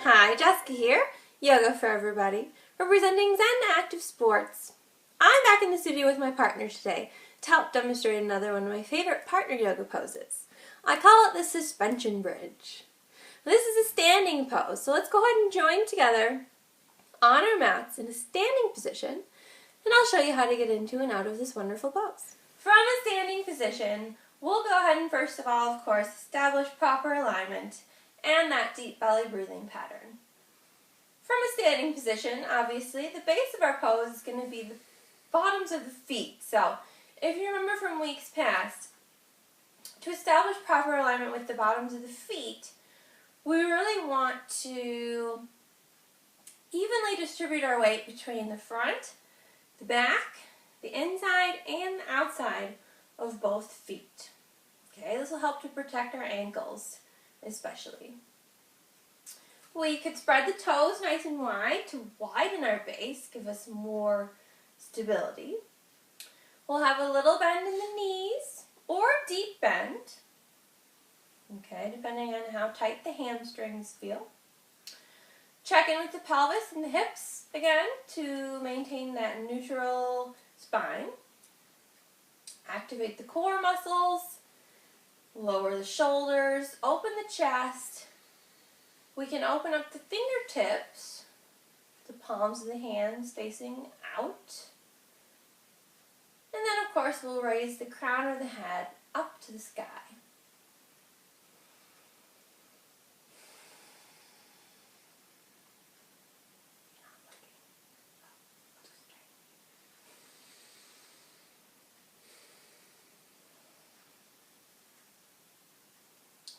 Hi, Jessica here, Yoga for Everybody, representing Zen Active Sports. I'm back in the studio with my partner today to help demonstrate another one of my favorite partner yoga poses. I call it the suspension bridge. This is a standing pose, so let's go ahead and join together on our mats in a standing position, and I'll show you how to get into and out of this wonderful pose. From a standing position, we'll go ahead and first of all, of course, establish proper alignment and that deep belly breathing pattern. From a standing position, obviously, the base of our pose is going to be the bottoms of the feet. So, if you remember from weeks past, to establish proper alignment with the bottoms of the feet, we really want to evenly distribute our weight between the front, the back, the inside, and the outside of both feet. Okay, this will help to protect our ankles, especially. We could spread the toes nice and wide to widen our base, give us more stability. We'll have a little bend in the knees or a deep bend, okay, depending on how tight the hamstrings feel. Check in with the pelvis and the hips again to maintain that neutral spine. Activate the core muscles, lower the shoulders, open the chest. We can open up the fingertips, the palms of the hands facing out. And then, of course, we'll raise the crown of the head up to the sky.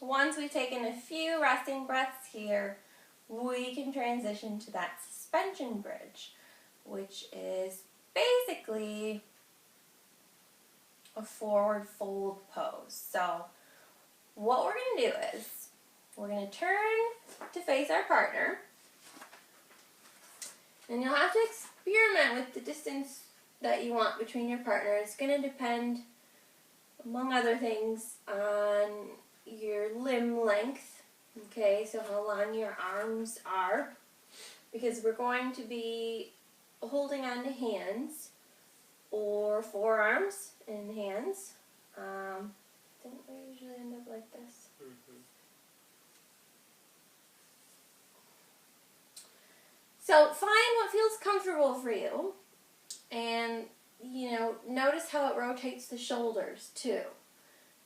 Once we've taken a few resting breaths here, we can transition to that suspension bridge, which is basically a forward fold pose. So what we're going to do is we're going to turn to face our partner, and you'll have to experiment with the distance that you want between your partner. It's going to depend, among other things, on your limb length, okay, so how long your arms are, because we're going to be holding on to hands or forearms and hands. Don't we usually end up like this? So find what feels comfortable for you, and notice how it rotates the shoulders too.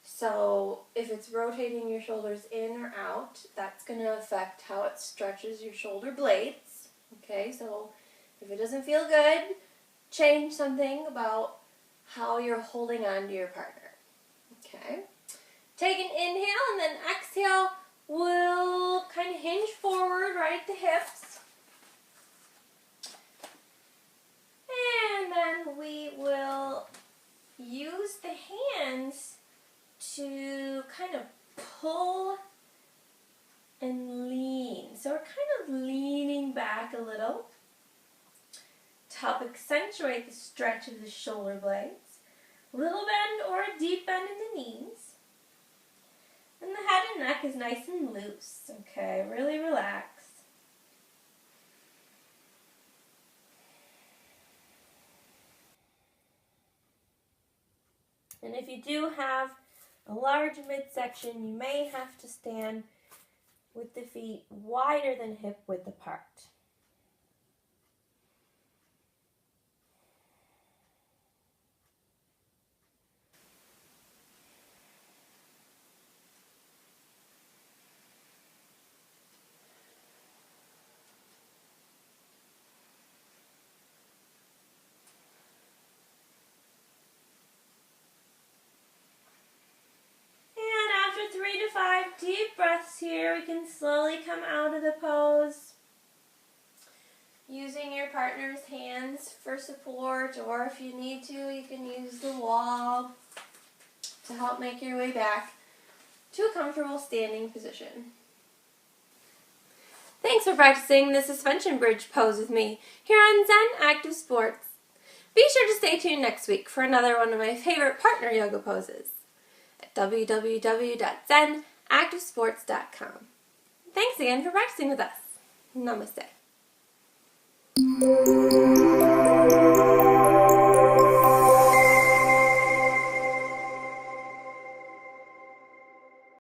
So if it's rotating your shoulders in or out, that's going to affect how it stretches your shoulder blades. Okay, so if it doesn't feel good, change something about how you're holding on to your partner. Okay, take an inhale, and then exhale. We'll kind of hinge forward right at the hips. And then we will use the hands to kind of pull and lean. So we're kind of leaning back a little to help accentuate the stretch of the shoulder blades. A little bend or a deep bend in the knees. And the head and neck is nice and loose, okay? Really relax. And if you do have a large midsection, you may have to stand with the feet wider than hip width apart. And after 3 to 5 deep breaths here, we can slowly come out of the pose, using your partner's hands for support, or if you need to, you can use the wall to help make your way back to a comfortable standing position. Thanks for practicing the suspension bridge pose with me here on Zen Active Sports. Be sure to stay tuned next week for another one of my favorite partner yoga poses. at www.zenactivesports.com. Thanks again for practicing with us. Namaste.